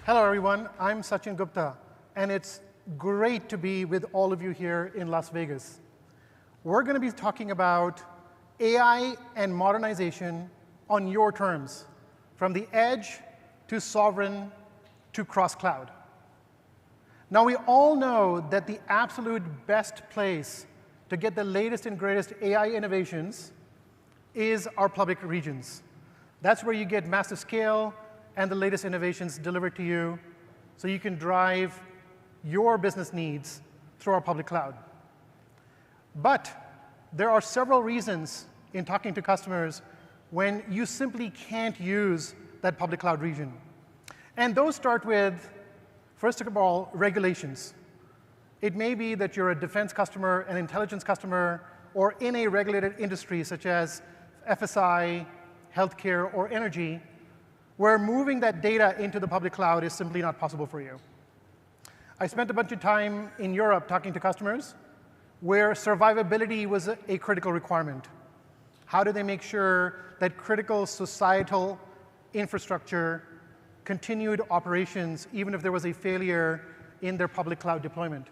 Hello, everyone. I'm Sachin Gupta, and it's great to be with all of you here in Las Vegas. We're going to be talking about AI and modernization on your terms, from the edge to sovereign to cross-cloud. Now, we all know that the absolute best place to get the latest and greatest AI innovations is our public regions. That's where you get massive scale and the latest innovations delivered to you so you can drive your business needs through our public cloud. But there are several reasons in talking to customers when you simply can't use that public cloud region. And those start with, first of all, regulations. It may be that you're a defense customer, an intelligence customer, or in a regulated industry such as FSI, healthcare, or energy, where moving that data into the public cloud is simply not possible for you. I spent a bunch of time in Europe talking to customers where survivability was a critical requirement. How do they make sure that critical societal infrastructure continued operations even if there was a failure in their public cloud deployment?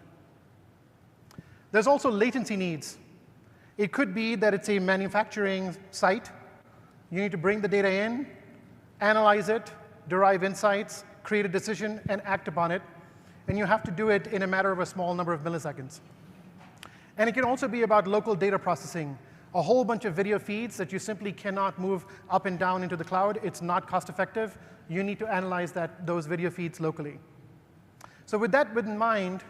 There's also latency needs. It could be that it's a manufacturing site. You need to bring the data in, analyze it, derive insights, create a decision, and act upon it. And you have to do it in a matter of a small number of milliseconds. And it can also be about local data processing, a whole bunch of video feeds that you simply cannot move up and down into the cloud. It's not cost effective. You need to analyze those video feeds locally. So with that in mind,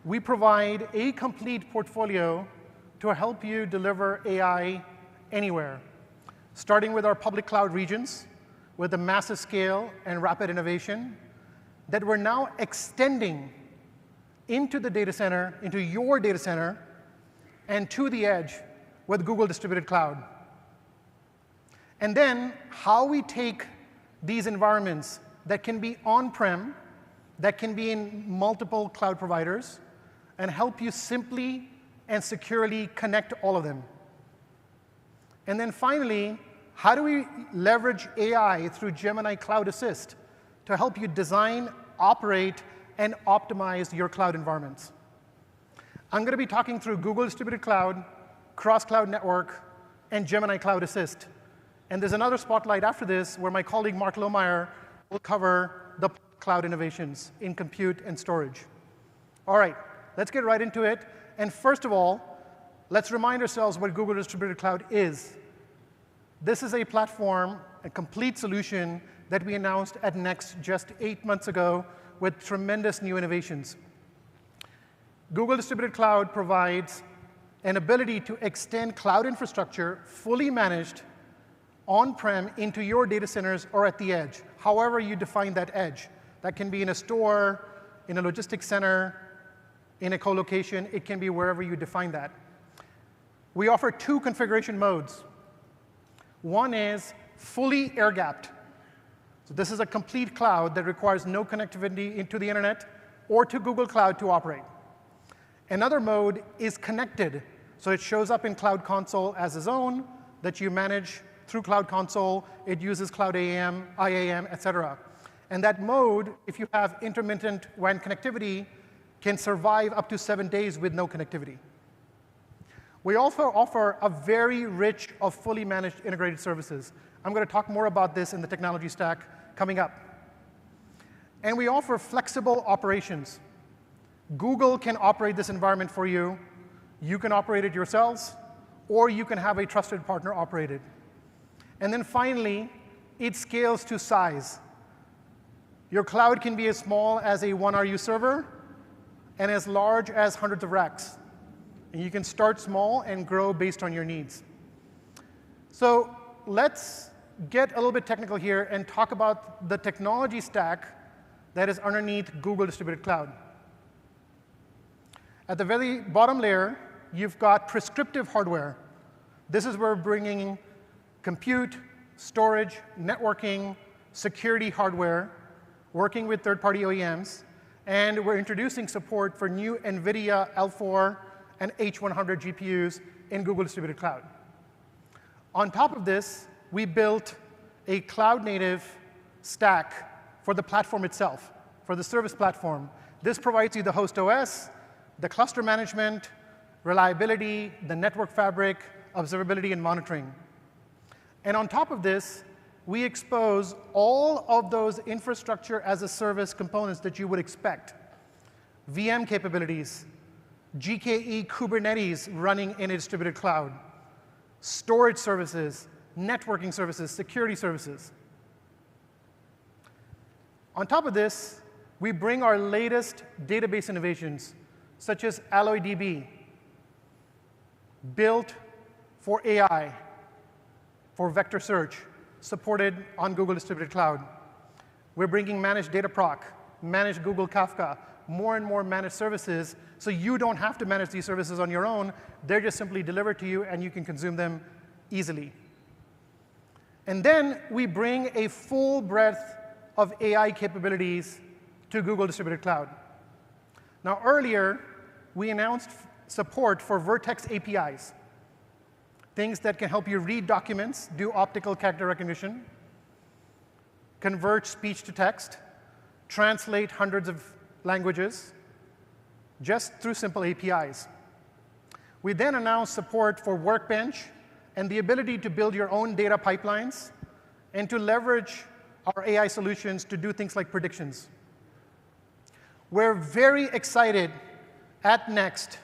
we provide a complete portfolio to help you deliver AI anywhere, starting with our public cloud regions, with the massive scale and rapid innovation that we're now extending into the data center, into your data center, and to the edge with Google Distributed Cloud. And then how we take these environments that can be on-prem, that can be in multiple cloud providers, and help you simply and securely connect all of them. And then finally, how do we leverage AI through Gemini Cloud Assist to help you design, operate, and optimize your cloud environments? I'm going to be talking through Google Distributed Cloud, Cross-Cloud Network, and Gemini Cloud Assist. And there's another spotlight after this where my colleague Mark Lohmeyer will cover the cloud innovations in compute and storage. All right, let's get right into it. And first of all, let's remind ourselves what Google Distributed Cloud is. This is a platform, a complete solution that we announced at Next just 8 months ago with tremendous new innovations. Google Distributed Cloud provides an ability to extend cloud infrastructure fully managed on-prem into your data centers or at the edge, however you define that edge. That can be in a store, in a logistics center, in a co-location. It can be wherever you define that. We offer 2 configuration modes. One is fully air-gapped. So this is a complete cloud that requires no connectivity into the internet or to Google Cloud to operate. Another mode is connected. So it shows up in Cloud Console as a zone that you manage through Cloud Console. It uses Cloud IAM, et cetera. And that mode, if you have intermittent WAN connectivity, can survive up to 7 days with no connectivity. We also offer a very rich of fully managed integrated services. I'm going to talk more about this in the technology stack coming up. And we offer flexible operations. Google can operate this environment for you. You can operate it yourselves, or you can have a trusted partner operate it. And then finally, it scales to size. Your cloud can be as small as a 1RU server and as large as hundreds of racks. And you can start small and grow based on your needs. So let's get a little bit technical here and talk about the technology stack that is underneath Google Distributed Cloud. At the very bottom layer, you've got prescriptive hardware. This is where we're bringing compute, storage, networking, security hardware, working with third-party OEMs. And we're introducing support for new NVIDIA L4 and H100 GPUs in Google Distributed Cloud. On top of this, we built a cloud-native stack for the platform itself. for the service platform. This provides you the host OS, the cluster management, reliability, the network fabric, observability, and monitoring. And on top of this, we expose all of those infrastructure as a service components that you would expect. VM capabilities, GKE Kubernetes running in a distributed cloud, storage services, networking services, security services. On top of this, we bring our latest database innovations, such as AlloyDB, built for AI, for vector search, supported on Google Distributed Cloud. We're bringing managed data proc, managed Google Kafka, more and more managed services, so you don't have to manage these services on your own. They're just simply delivered to you, and you can consume them easily. And then we bring a full breadth of AI capabilities to Google Distributed Cloud. Now, earlier, we announced support for Vertex APIs, things that can help you read documents, do optical character recognition, convert speech to text, translate hundreds of languages, just through simple APIs. We then announced support for Workbench and the ability to build your own data pipelines and to leverage our AI solutions to do things like predictions. We're very excited at Next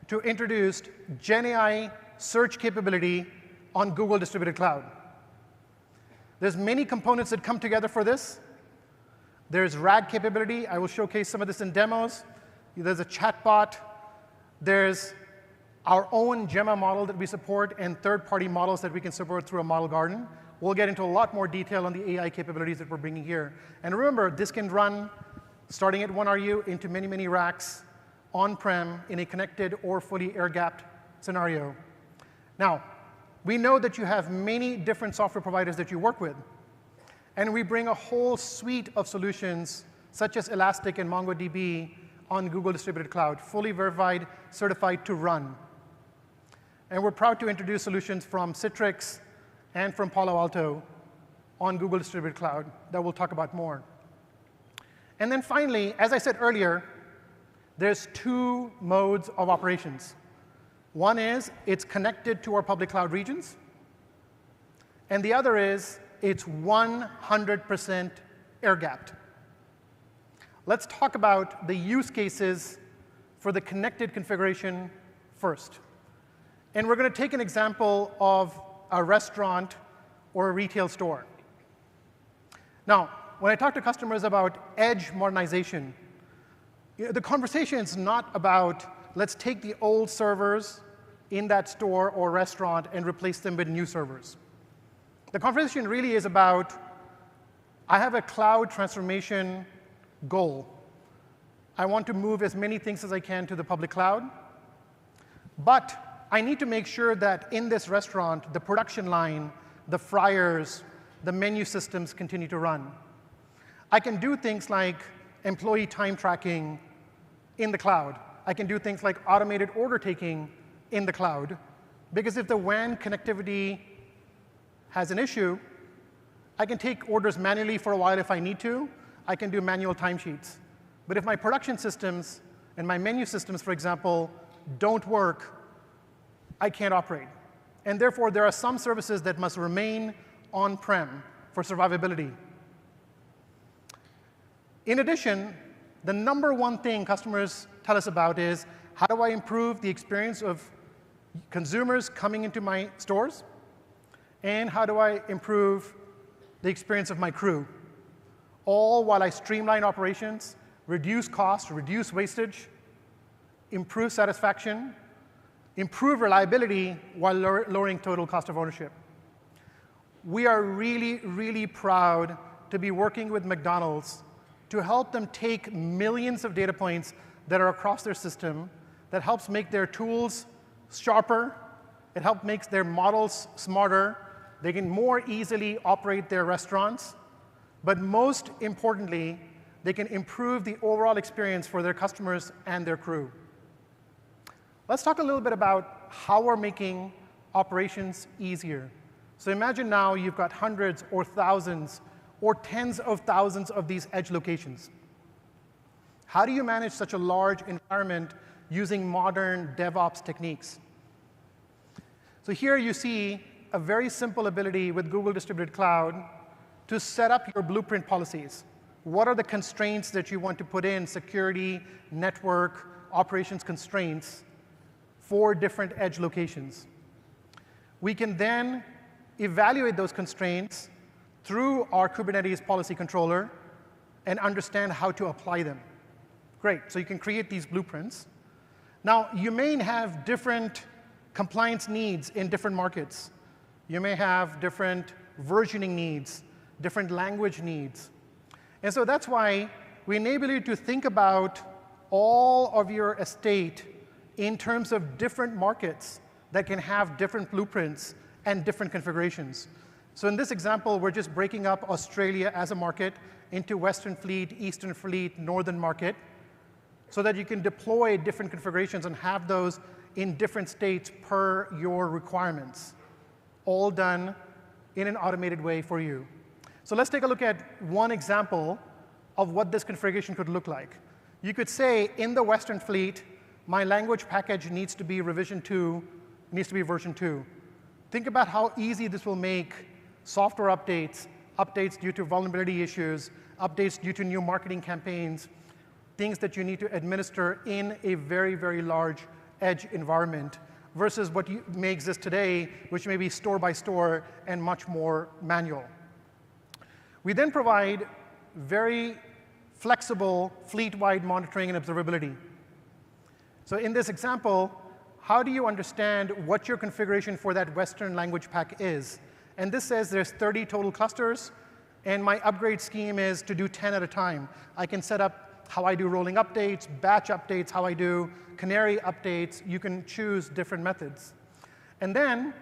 to introduce Gen AI search capability on Google Distributed Cloud. There's many components that come together for this. There's RAG capability. I will showcase some of this in demos. There's a chatbot. There's our own Gemma model that we support and third-party models that we can support through a model garden. We'll get into a lot more detail on the AI capabilities that we're bringing here. And remember, this can run starting at 1RU into many, many racks on-prem in a connected or fully air-gapped scenario. Now, we know that you have many different software providers that you work with. And we bring a whole suite of solutions, such as Elastic and MongoDB, on Google Distributed Cloud, fully verified, certified to run. And we're proud to introduce solutions from Citrix and from Palo Alto on Google Distributed Cloud that we'll talk about more. And then finally, as I said earlier, there's two modes of operations. One is it's connected to our public cloud regions. And the other is it's 100% air-gapped. Let's talk about the use cases for the connected configuration first. And we're going to take an example of a restaurant or a retail store. Now, when I talk to customers about edge modernization, the conversation is not about let's take the old servers in that store or restaurant and replace them with new servers. The conversation really is about, I have a cloud transformation goal. I want to move as many things as I can to the public cloud. But I need to make sure that in this restaurant, the production line, the fryers, the menu systems continue to run. I can do things like employee time tracking in the cloud. I can do things like automated order taking in the cloud. Because if the WAN connectivity has an issue, I can take orders manually for a while if I need to. I can do manual timesheets. But if my production systems and my menu systems, for example, don't work, I can't operate. And therefore, there are some services that must remain on-prem for survivability. In addition, the number one thing customers tell us about is, how do I improve the experience of consumers coming into my stores? And how do I improve the experience of my crew? All while I streamline operations, reduce cost, reduce wastage, improve satisfaction, improve reliability while lowering total cost of ownership. We are really, really proud to be working with McDonald's to help them take millions of data points that are across their system, that helps make their tools sharper, it helps make their models smarter, they can more easily operate their restaurants, but most importantly, they can improve the overall experience for their customers and their crew. Let's talk a little bit about how we're making operations easier. So imagine now you've got hundreds or thousands or tens of thousands of these edge locations. How do you manage such a large environment using modern DevOps techniques? So here you see a very simple ability with Google Distributed Cloud to set up your blueprint policies. What are the constraints that you want to put in, security, network, operations constraints for different edge locations? We can then evaluate those constraints through our Kubernetes policy controller and understand how to apply them. Great, so you can create these blueprints. Now, you may have different compliance needs in different markets. You may have different versioning needs, different language needs. And so that's why we enable you to think about all of your estate in terms of different markets that can have different blueprints and different configurations. So in this example, we're just breaking up Australia as a market into Western Fleet, Eastern Fleet, Northern market, so that you can deploy different configurations and have those in different states per your requirements, all done in an automated way for you. So let's take a look at one example of what this configuration could look like. You could say, in the Western Fleet, my language package needs to be version 2. Think about how easy this will make software updates, updates due to vulnerability issues, updates due to new marketing campaigns, things that you need to administer in a very, very large edge environment versus what may exist today, which may be store by store and much more manual. We then provide very flexible fleet-wide monitoring and observability. So in this example, how do you understand what your configuration for that Western language pack is? And this says there's 30 total clusters, and my upgrade scheme is to do 10 at a time. I can set up how I do rolling updates, batch updates, how I do canary updates. You can choose different methods. And then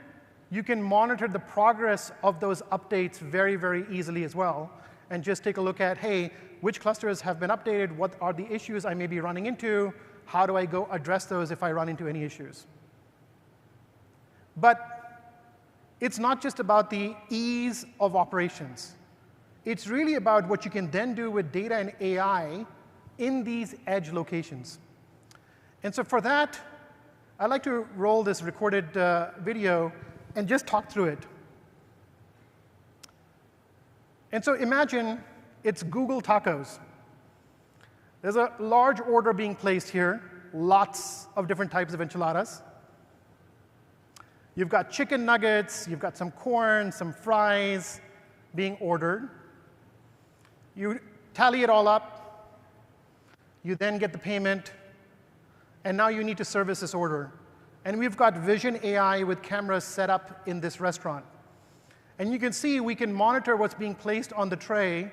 you can monitor the progress of those updates very, very easily as well, and just take a look at, hey, which clusters have been updated? What are the issues I may be running into? How do I go address those if I run into any issues? But it's not just about the ease of operations. It's really about what you can then do with data and AI in these edge locations. And so for that, I'd like to roll this recorded video and just talk through it. And so imagine it's Google Tacos. There's a large order being placed here, lots of different types of enchiladas. You've got chicken nuggets, you've got some corn, some fries being ordered. You tally it all up. You then get the payment. And now you need to service this order. And we've got Vision AI with cameras set up in this restaurant. And you can see we can monitor what's being placed on the tray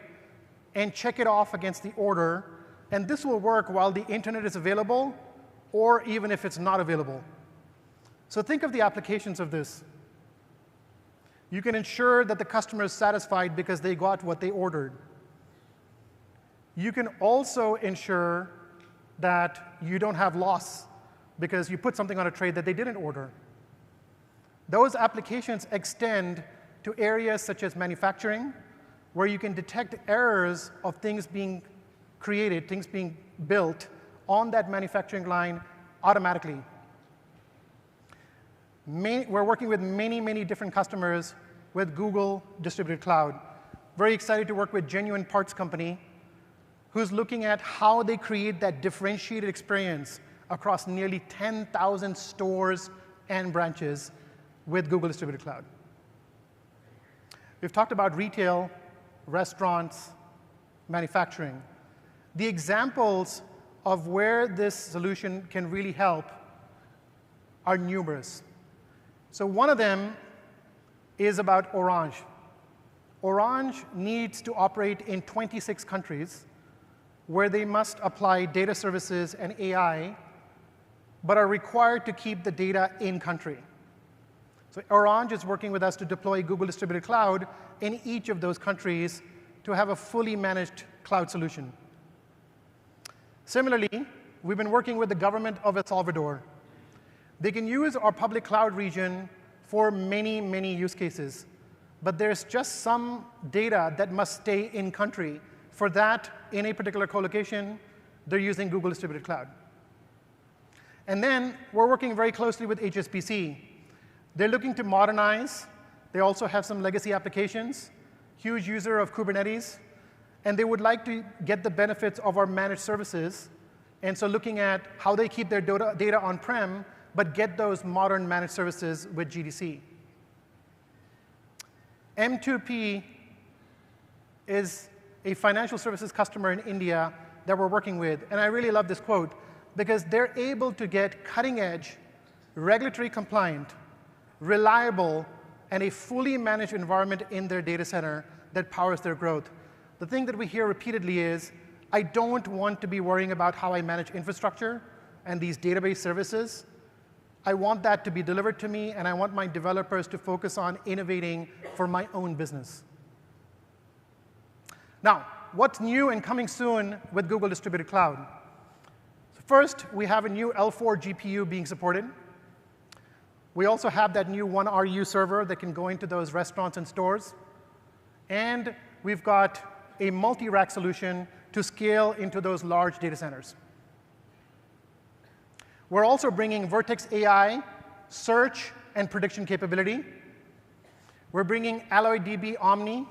and check it off against the order. And this will work while the internet is available or even if it's not available. So think of the applications of this. You can ensure that the customer is satisfied because they got what they ordered. You can also ensure that you don't have loss because you put something on a tray that they didn't order. Those applications extend to areas such as manufacturing, where you can detect errors of things being created, things being built on that manufacturing line automatically. We're working with many, many different customers with Google Distributed Cloud. Very excited to work with Genuine Parts Company, who's looking at how they create that differentiated experience across nearly 10,000 stores and branches with Google Distributed Cloud. We've talked about retail, restaurants, manufacturing. The examples of where this solution can really help are numerous. So one of them is about Orange. Orange needs to operate in 26 countries where they must apply data services and AI, but are required to keep the data in country. So Orange is working with us to deploy Google Distributed Cloud in each of those countries to have a fully managed cloud solution. Similarly, we've been working with the government of El Salvador. They can use our public cloud region for many, many use cases, but there's just some data that must stay in country. For that, in a particular co-location, they're using Google Distributed Cloud. And then we're working very closely with HSBC. They're looking to modernize. They also have some legacy applications, huge user of Kubernetes, and they would like to get the benefits of our managed services. And so looking at how they keep their data on-prem, but get those modern managed services with GDC. M2P is a financial services customer in India that we're working with. And I really love this quote, because they're able to get cutting-edge, regulatory compliant, reliable, and a fully managed environment in their data center that powers their growth. The thing that we hear repeatedly is, I don't want to be worrying about how I manage infrastructure and these database services. I want that to be delivered to me, and I want my developers to focus on innovating for my own business. Now, what's new and coming soon with Google Distributed Cloud? So first, we have a new L4 GPU being supported. We also have that new 1RU server that can go into those restaurants and stores. And we've got a multi-rack solution to scale into those large data centers. We're also bringing Vertex AI, search, and prediction capability. We're bringing AlloyDB Omni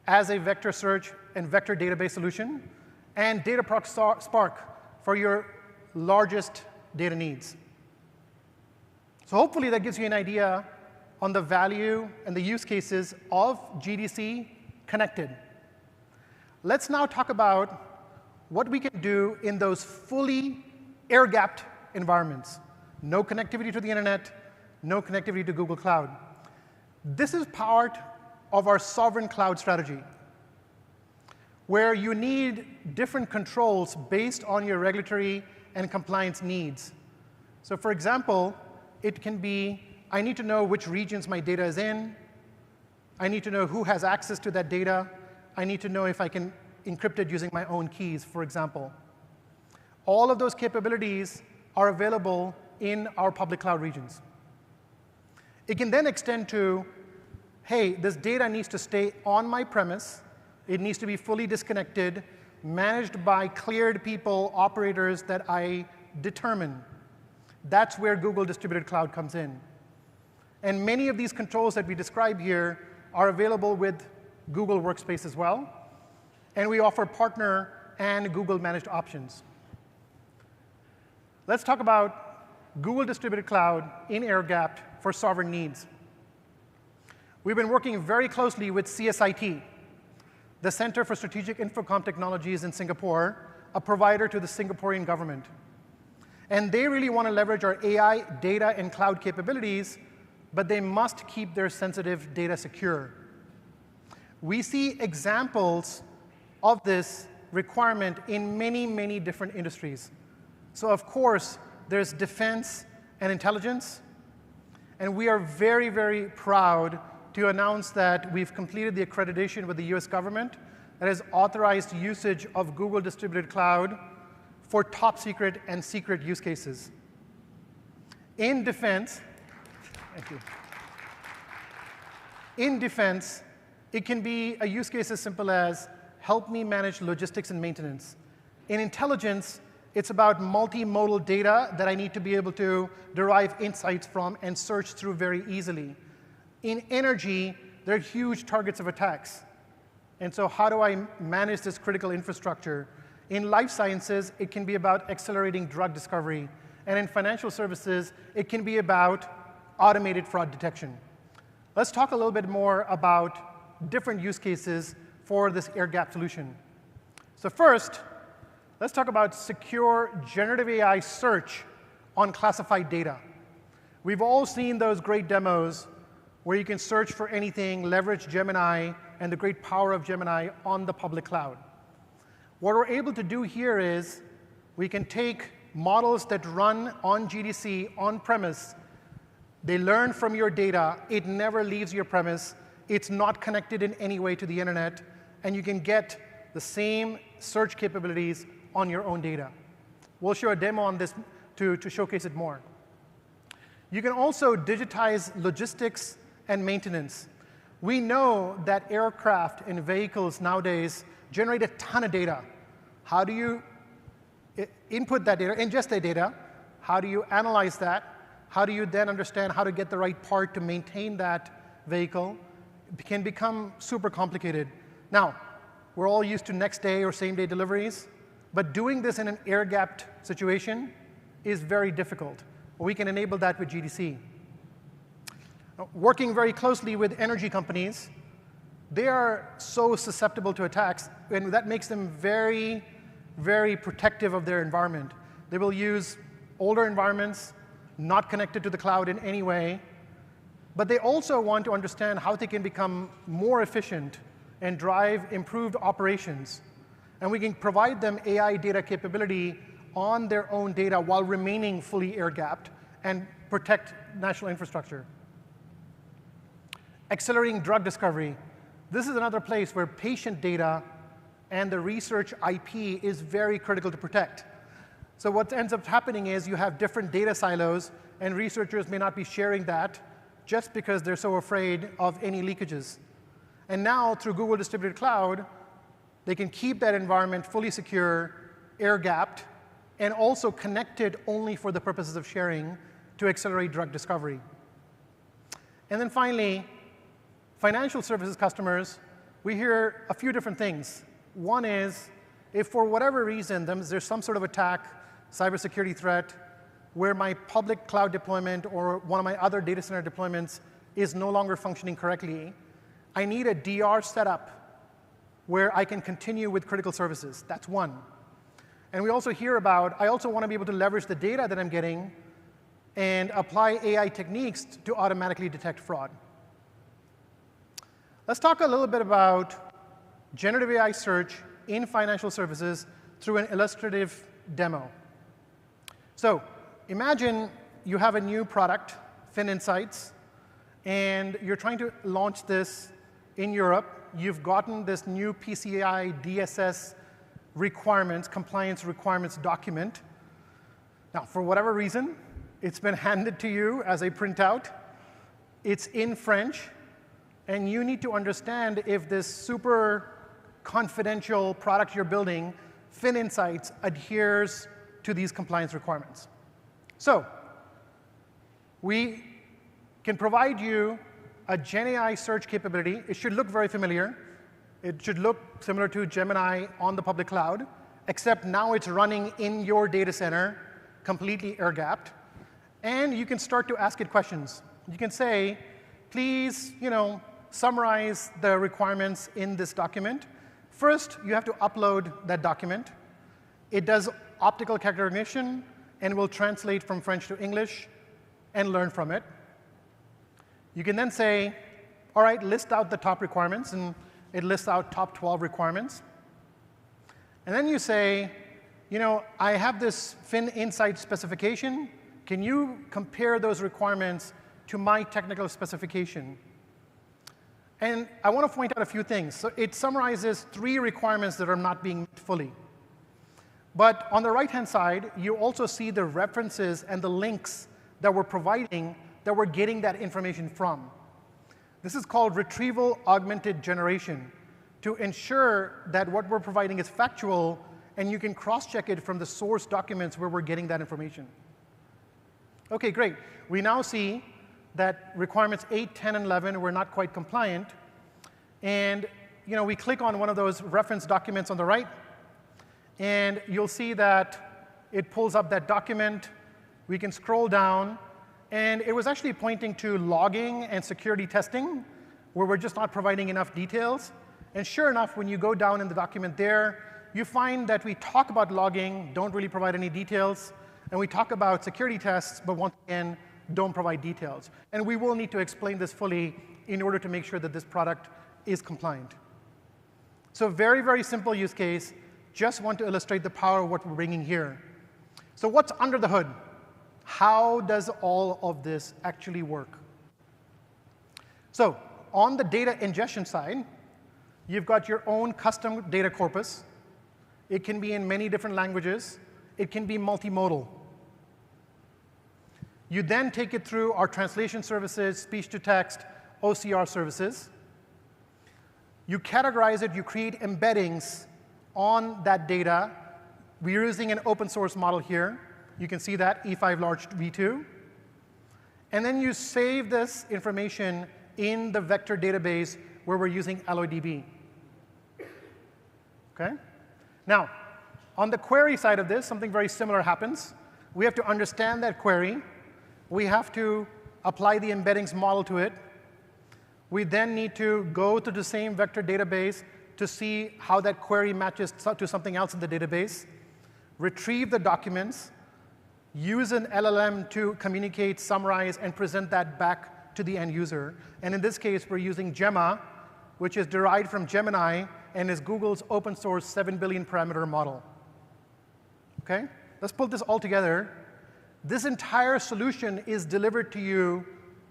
as a vector search and vector database solution, and Dataproc Spark for your largest data needs. So hopefully that gives you an idea on the value and the use cases of GDC connected. Let's now talk about what we can do in those fully air-gapped environments. No connectivity to the internet, no connectivity to Google Cloud. This is part of our sovereign cloud strategy, where you need different controls based on your regulatory and compliance needs. So for example, it can be, I need to know which regions my data is in. I need to know who has access to that data. I need to know if I can encrypt it using my own keys, for example. All of those capabilities are available in our public cloud regions. It can then extend to, hey, this data needs to stay on my premise. It needs to be fully disconnected, managed by cleared people, operators that I determine. That's where Google Distributed Cloud comes in. And many of these controls that we describe here are available with Google Workspace as well. And we offer partner and Google managed options. Let's talk about Google Distributed Cloud in air-gapped for sovereign needs. We've been working very closely with CSIT, the Center for Strategic Infocom Technologies in Singapore, a provider to the Singaporean government. And they really want to leverage our AI, data, and cloud capabilities, but they must keep their sensitive data secure. We see examples of this requirement in many, many different industries. So of course, there's defense and intelligence. And we are very, very proud to announce that we've completed the accreditation with the US government that has authorized usage of Google Distributed Cloud for top secret and secret use cases. In defense, thank you. In defense, it can be a use case as simple as help me manage logistics and maintenance. In intelligence, it's about multimodal data that I need to be able to derive insights from and search through very easily. In energy, there are huge targets of attacks. And so how do I manage this critical infrastructure? In life sciences, it can be about accelerating drug discovery. And in financial services, it can be about automated fraud detection. Let's talk a little bit more about different use cases for this air-gapped solution. So first, let's talk about secure generative AI search on classified data. We've all seen those great demos where you can search for anything, leverage Gemini, and the great power of Gemini on the public cloud. What we're able to do here is we can take models that run on GDC on-premise. They learn from your data. It never leaves your premise. It's not connected in any way to the internet. And you can get the same search capabilities on your own data. We'll show a demo on this to showcase it more. You can also digitize logistics and maintenance. We know that aircraft and vehicles nowadays generate a ton of data. How do you input that data, ingest that data. How do you analyze that? How do you then understand how to get the right part to maintain that vehicle? It can become super complicated. Now, we're all used to next day or same day deliveries, but doing this in an air-gapped situation is very difficult. We can enable that with GDC. Working very closely with energy companies, they are so susceptible to attacks, and that makes them very, very protective of their environment. They will use older environments, not connected to the cloud in any way, but they also want to understand how they can become more efficient and drive improved operations. And we can provide them AI data capability on their own data while remaining fully air-gapped and protect national infrastructure. Accelerating drug discovery. This is another place where patient data and the research IP is very critical to protect. So what ends up happening is you have different data silos, and researchers may not be sharing that just because they're so afraid of any leakages. And now, through Google Distributed Cloud, they can keep that environment fully secure, air-gapped, and also connected only for the purposes of sharing to accelerate drug discovery. And then finally, financial services customers, we hear a few different things. One is, if for whatever reason there's some sort of attack, cybersecurity threat, where my public cloud deployment or one of my other data center deployments is no longer functioning correctly, I need a DR setup where I can continue with critical services. That's one. And we also hear about, I also want to be able to leverage the data that I'm getting and apply AI techniques to automatically detect fraud. Let's talk a little bit about generative AI search in financial services through an illustrative demo. So imagine you have a new product, Fin Insights, and you're trying to launch this in Europe. You've gotten this new PCI DSS requirements, compliance requirements document. Now, for whatever reason, it's been handed to you as a printout. It's in French, and you need to understand if this super confidential product you're building, Fin Insights, adheres to these compliance requirements. So we can provide you a Gen AI search capability. It should look very familiar. It should look similar to Gemini on the public cloud, except now it's running in your data center, completely air-gapped. And you can start to ask it questions. You can say, please, summarize the requirements in this document. First, you have to upload that document. It does optical character recognition and will translate from French to English and learn from it. You can then say, all right, list out the top requirements, and it lists out top 12 requirements. And then you say, I have this Fin Insights specification. Can you compare those requirements to my technical specification? And I want to point out a few things. So it summarizes 3 requirements that are not being met fully. But on the right-hand side, you also see the references and the links that we're providing that we're getting that information from. This is called retrieval augmented generation, to ensure that what we're providing is factual, and you can cross-check it from the source documents where we're getting that information. OK, great. We now see that requirements 8, 10, and 11 were not quite compliant. And we click on one of those reference documents on the right, and you'll see that it pulls up that document. We can scroll down, and it was actually pointing to logging and security testing, where we're just not providing enough details. And sure enough, when you go down in the document there, you find that we talk about logging, don't really provide any details, and we talk about security tests, but once again, don't provide details. And we will need to explain this fully in order to make sure that this product is compliant. So very, very simple use case. Just want to illustrate the power of what we're bringing here. So what's under the hood? How does all of this actually work? So on the data ingestion side, you've got your own custom data corpus. It can be in many different languages. It can be multimodal. You then take it through our translation services, speech-to-text, OCR services. You categorize it. You create embeddings on that data We're using an open source model here. You can see that, E5 large v2. And then you save this information in the vector database where we're using AlloyDB. Okay? Now, on the query side of this, something very similar happens. We have to understand that query. We have to apply the embeddings model to it. We then need to go to the same vector database to see how that query matches to something else in the database, retrieve the documents, use an LLM to communicate, summarize, and present that back to the end user. And in this case, we're using Gemma, which is derived from Gemini and is Google's open source 7 billion parameter model. Okay? Let's pull this all together. This entire solution is delivered to you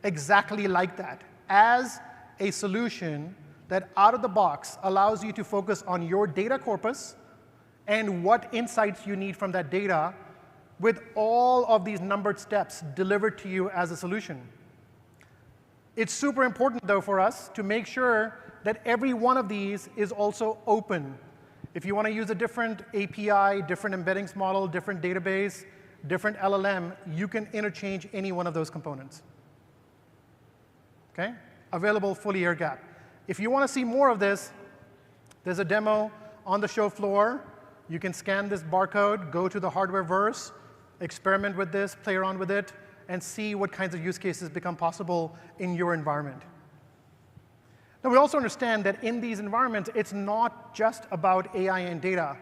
exactly like that, as a solution that out of the box allows you to focus on your data corpus and what insights you need from that data, with all of these numbered steps delivered to you as a solution. It's super important, though, for us to make sure that every one of these is also open. If you want to use a different API, different embeddings model, different database, different LLM, you can interchange any one of those components. Okay? Available fully air-gapped. If you want to see more of this, there's a demo on the show floor. You can scan this barcode, go to the hardware verse, experiment with this, play around with it, and see what kinds of use cases become possible in your environment. Now, we also understand that in these environments, it's not just about AI and data.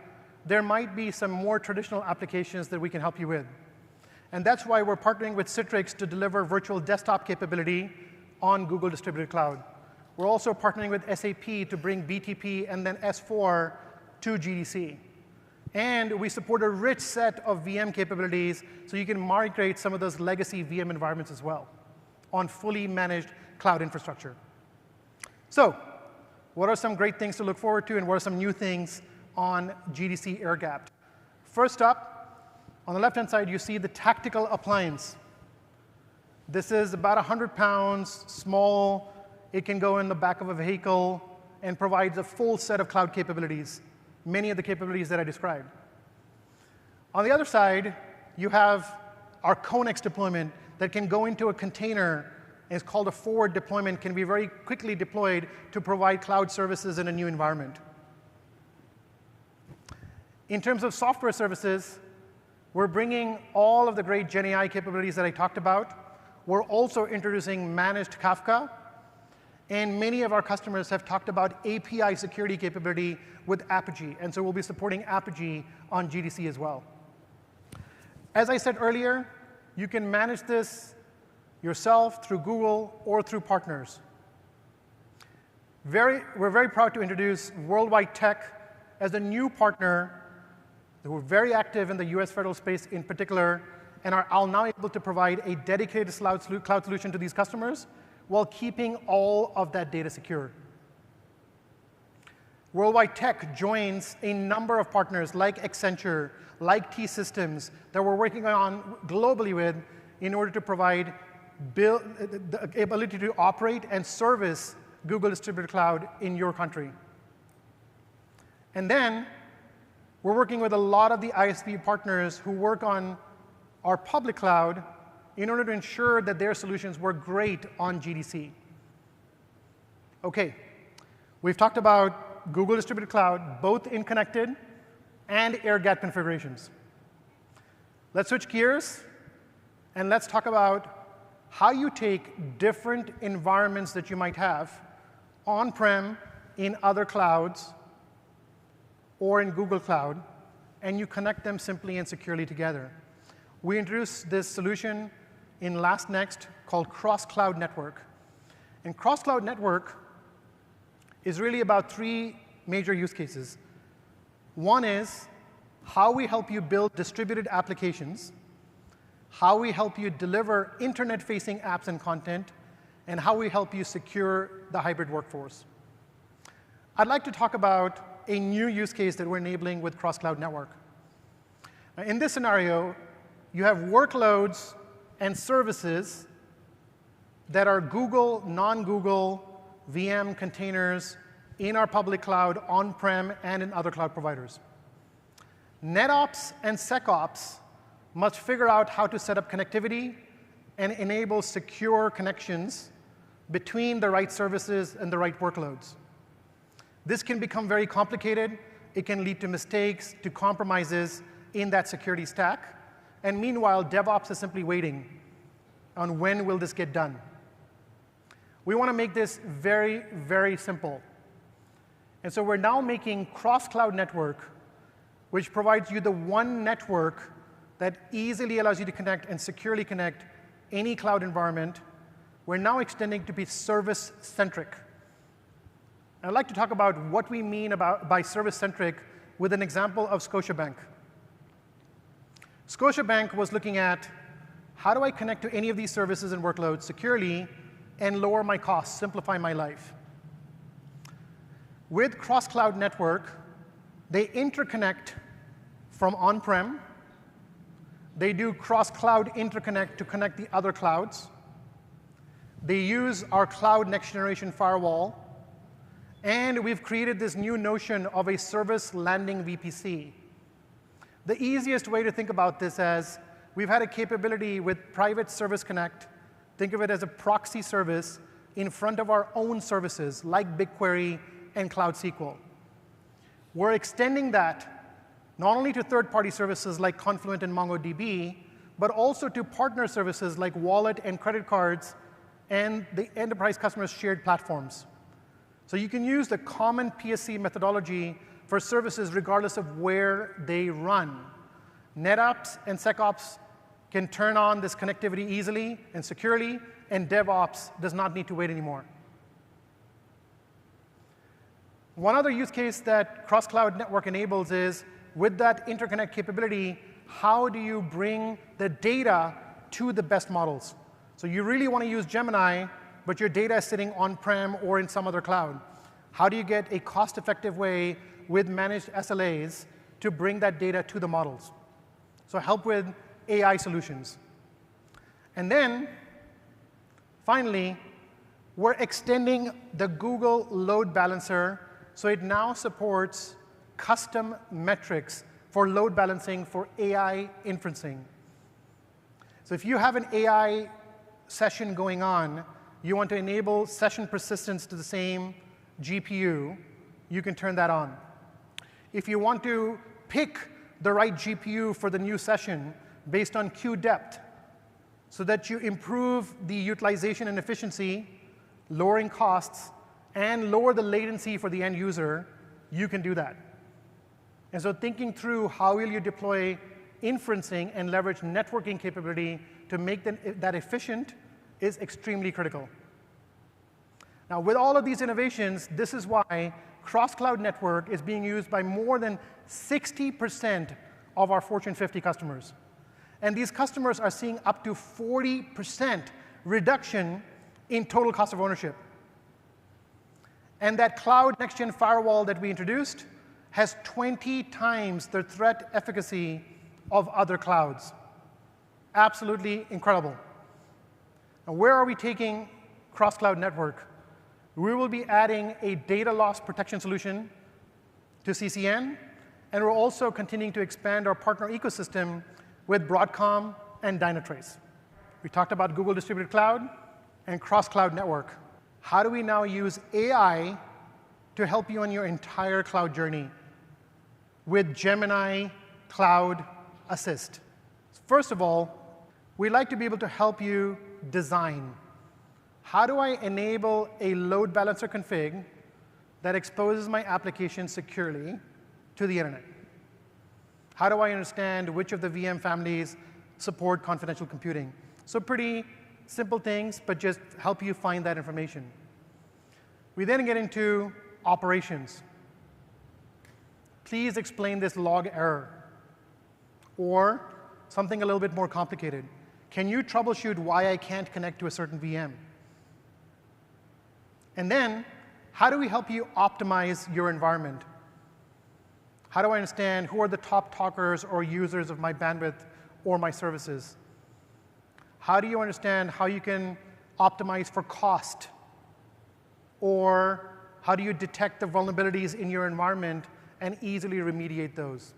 There might be some more traditional applications that we can help you with. And that's why we're partnering with Citrix to deliver virtual desktop capability on Google Distributed Cloud. We're also partnering with SAP to bring BTP and then S4 to GDC. And we support a rich set of VM capabilities, so you can migrate some of those legacy VM environments as well on fully managed cloud infrastructure. So what are some great things to look forward to, and what are some new things on GDC air-gapped? First up, on the left-hand side, you see the tactical appliance. This is about 100 pounds, small. It can go in the back of a vehicle and provides a full set of cloud capabilities, many of the capabilities that I described. On the other side, you have our Connex deployment that can go into a container. It's called a forward deployment, can be very quickly deployed to provide cloud services in a new environment. In terms of software services, we're bringing all of the great Gen AI capabilities that I talked about. We're also introducing managed Kafka. And many of our customers have talked about API security capability with Apogee. And so we'll be supporting Apogee on GDC as well. As I said earlier, you can manage this yourself through Google or through partners. We're very proud to introduce Worldwide Tech as a new partner. We're very active in the US federal space in particular, and are now able to provide a dedicated cloud solution to these customers while keeping all of that data secure. Worldwide Tech joins a number of partners like Accenture, like T-Systems, that we're working on globally with in order to provide the ability to operate and service Google Distributed Cloud in your country. And then we're working with a lot of the ISV partners who work on our public cloud in order to ensure that their solutions work great on GDC. OK, we've talked about Google Distributed Cloud, both in connected and air-gapped configurations. Let's switch gears, and let's talk about how you take different environments that you might have on-prem, in other clouds, or in Google Cloud, and you connect them simply and securely together. We introduced this solution in last Next called Cross-Cloud Network. And Cross-Cloud Network is really about three major use cases. One is how we help you build distributed applications, how we help you deliver internet-facing apps and content, and how we help you secure the hybrid workforce. I'd like to talk about a new use case that we're enabling with Cross-Cloud Network. Now, in this scenario, you have workloads and services that are Google, non-Google, VM containers in our public cloud, on-prem, and in other cloud providers. NetOps and SecOps must figure out how to set up connectivity and enable secure connections between the right services and the right workloads. This can become very complicated. It can lead to mistakes, to compromises in that security stack. And meanwhile, DevOps is simply waiting on when will this get done. We want to make this very, very simple. And so we're now making cross-cloud network, which provides you the one network that easily allows you to connect and securely connect any cloud environment. We're now extending to be service-centric. I'd like to talk about what we mean by service-centric with an example of Scotiabank. Scotiabank was looking at how do I connect to any of these services and workloads securely and lower my costs, simplify my life. With cross-cloud network, they interconnect from on-prem. They do cross-cloud interconnect to connect the other clouds. They use our cloud next-generation firewall. And we've created this new notion of a service landing VPC. The easiest way to think about this as we've had a capability with Private Service Connect. Think of it as a proxy service in front of our own services, like BigQuery and Cloud SQL. We're extending that not only to third-party services like Confluent and MongoDB, but also to partner services like Wallet and credit cards and the enterprise customers' shared platforms. So you can use the common PSC methodology for services regardless of where they run. NetOps and SecOps can turn on this connectivity easily and securely, and DevOps does not need to wait anymore. One other use case that cross-cloud network enables is, with that interconnect capability, how do you bring the data to the best models? So you really want to use Gemini, but your data is sitting on-prem or in some other cloud. How do you get a cost-effective way with managed SLAs to bring that data to the models? So help with AI solutions. And then, finally, we're extending the Google load balancer so it now supports custom metrics for load balancing for AI inferencing. So if you have an AI session going on, you want to enable session persistence to the same GPU, you can turn that on. If you want to pick the right GPU for the new session based on queue depth so that you improve the utilization and efficiency, lowering costs, and lower the latency for the end user, you can do that. And so thinking through how will you deploy inferencing and leverage networking capability to make that efficient is extremely critical. Now, with all of these innovations, this is why cross-cloud network is being used by more than 60% of our Fortune 50 customers. And these customers are seeing up to 40% reduction in total cost of ownership. And that cloud next-gen firewall that we introduced has 20 times the threat efficacy of other clouds. Absolutely incredible. Now, where are we taking cross-cloud network? We will be adding a data loss protection solution to CCN, and we're also continuing to expand our partner ecosystem with Broadcom and Dynatrace. We talked about Google Distributed Cloud and cross-cloud network. How do we now use AI to help you on your entire cloud journey with Gemini Cloud Assist? First of all, we'd like to be able to help you design. How do I enable a load balancer config that exposes my application securely to the internet? How do I understand which of the VM families support confidential computing? So pretty simple things, but just help you find that information. We then get into operations. Please explain this log error. Or something a little bit more complicated. Can you troubleshoot why I can't connect to a certain VM? And then, how do we help you optimize your environment? How do I understand who are the top talkers or users of my bandwidth or my services? How do you understand how you can optimize for cost? Or how do you detect the vulnerabilities in your environment and easily remediate those?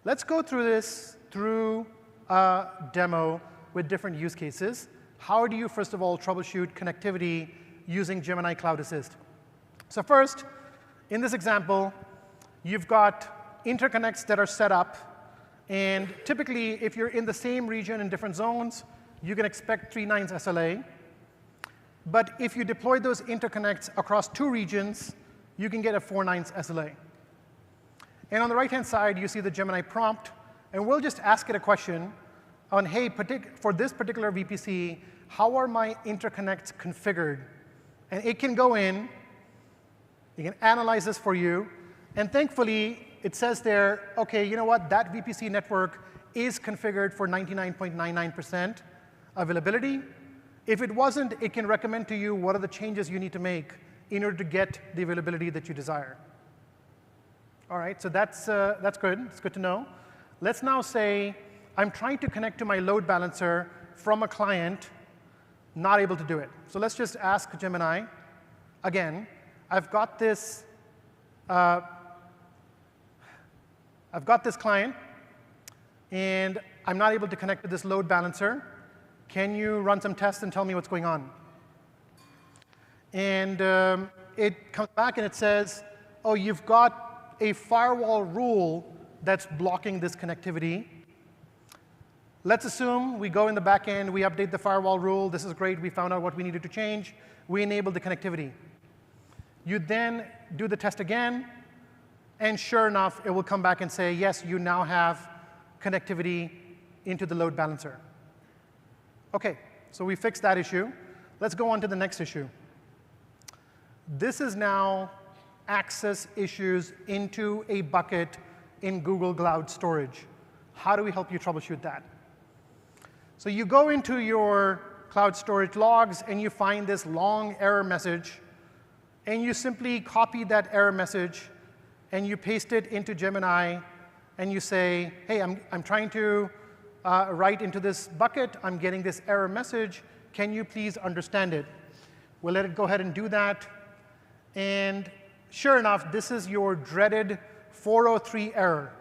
let's go through this through a demo with different use cases. How do you, first of all, troubleshoot connectivity using Gemini Cloud Assist? So first, in this example, you've got interconnects that are set up. And typically, if you're in the same region in different zones, you can expect 3 nines SLA. But if you deploy those interconnects across 2 regions, you can get a 4 nines SLA. And on the right-hand side, you see the Gemini prompt. And we'll just ask it a question on, hey, for this particular VPC, how are my interconnects configured? And it can go in. It can analyze this for you. And thankfully, it says there, OK, you know what? That VPC network is configured for 99.99% availability. If it wasn't, it can recommend to you what are the changes you need to make in order to get the availability that you desire. All right, so that's good. It's good to know. Let's now say I'm trying to connect to my load balancer from a client, not able to do it. So let's just ask Gemini. Again, I've got this client, and I'm not able to connect to this load balancer. Can you run some tests and tell me what's going on? And it comes back and it says, oh, you've got a firewall rule that's blocking this connectivity. Let's assume we go in the back end, we update the firewall rule. This is great. We found out what we needed to change. We enable the connectivity. You then do the test again. And sure enough, it will come back and say, yes, you now have connectivity into the load balancer. OK, so we fixed that issue. Let's go on to the next issue. This is now access issues into a bucket in Google Cloud Storage. How do we help you troubleshoot that? So you go into your cloud storage logs, and you find this long error message. And you simply copy that error message, and you paste it into Gemini. And you say, hey, I'm trying to write into this bucket. I'm getting this error message. Can you please understand it? We'll let it go ahead and do that. And sure enough, this is your dreaded 403 error.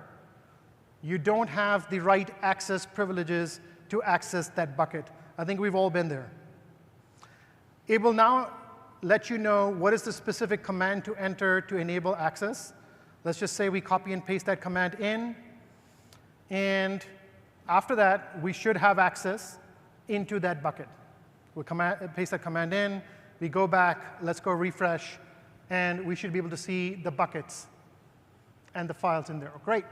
You don't have the right access privileges to access that bucket. I think we've all been there. It will now let you know what is the specific command to enter to enable access. Let's just say we copy and paste that command in. And after that, we should have access into that bucket. We'll paste that command in. We go back. Let's go refresh. And we should be able to see the buckets and the files in there. Great.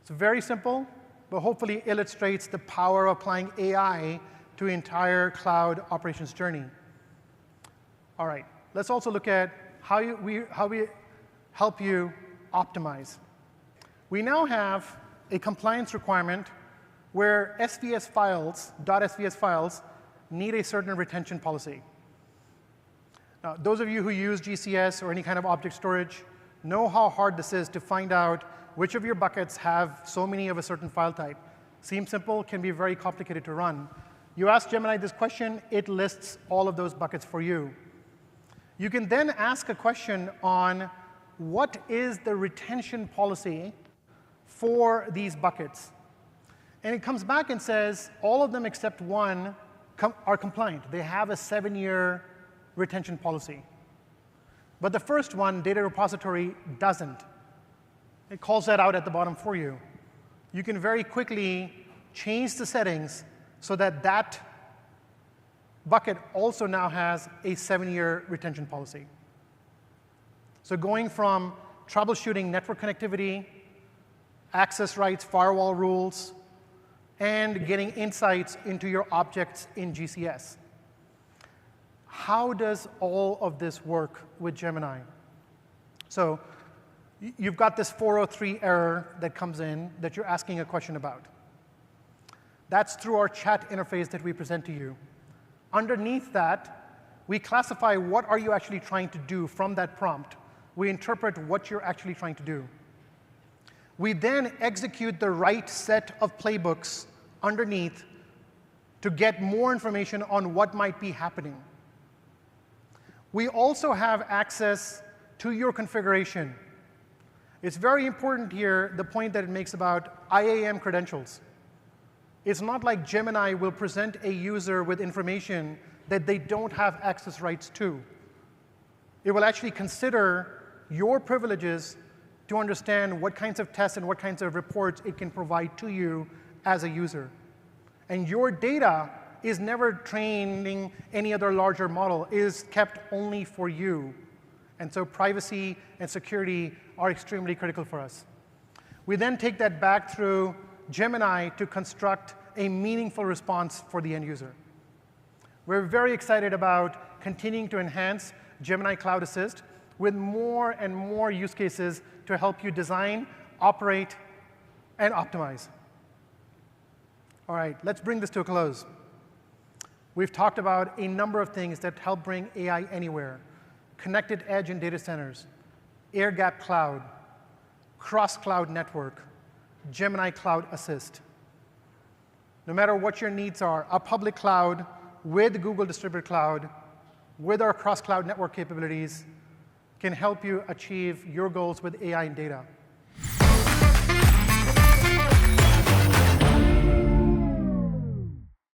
It's very simple, but hopefully illustrates the power of applying AI to the entire cloud operations journey. All right. Let's also look at how we help you optimize. We now have a compliance requirement where SVS files, .svs files, need a certain retention policy. Now, those of you who use GCS or any kind of object storage know how hard this is to find out which of your buckets have so many of a certain file type. Seems simple, can be very complicated to run. You ask Gemini this question, it lists all of those buckets for you. You can then ask a question on what is the retention policy for these buckets. And it comes back and says all of them except one are compliant. They have a 7-year retention policy. But the first one, data repository, doesn't. It calls that out at the bottom for you. You can very quickly change the settings so that that bucket also now has a 7-year retention policy. So going from troubleshooting network connectivity, access rights, firewall rules, and getting insights into your objects in GCS. How does all of this work with Gemini? So you've got this 403 error that comes in that you're asking a question about. That's through our chat interface that we present to you. Underneath that, we classify what are you actually trying to do from that prompt. We interpret what you're actually trying to do. We then execute the right set of playbooks underneath to get more information on what might be happening. We also have access to your configuration. It's very important here, the point that it makes about IAM credentials. It's not like Gemini will present a user with information that they don't have access rights to. It will actually consider your privileges to understand what kinds of tests and what kinds of reports it can provide to you as a user. And your data is never training any other larger model. It is kept only for you. And so privacy and security are extremely critical for us. We then take that back through Gemini to construct a meaningful response for the end user. We're very excited about continuing to enhance Gemini Cloud Assist with more and more use cases to help you design, operate, and optimize. All right, let's bring this to a close. We've talked about a number of things that help bring AI anywhere: connected edge and data centers, air-gapped cloud, cross-cloud network, Gemini Cloud Assist. No matter what your needs are, a public cloud with Google Distributed Cloud, with our cross-cloud network capabilities, can help you achieve your goals with AI and data.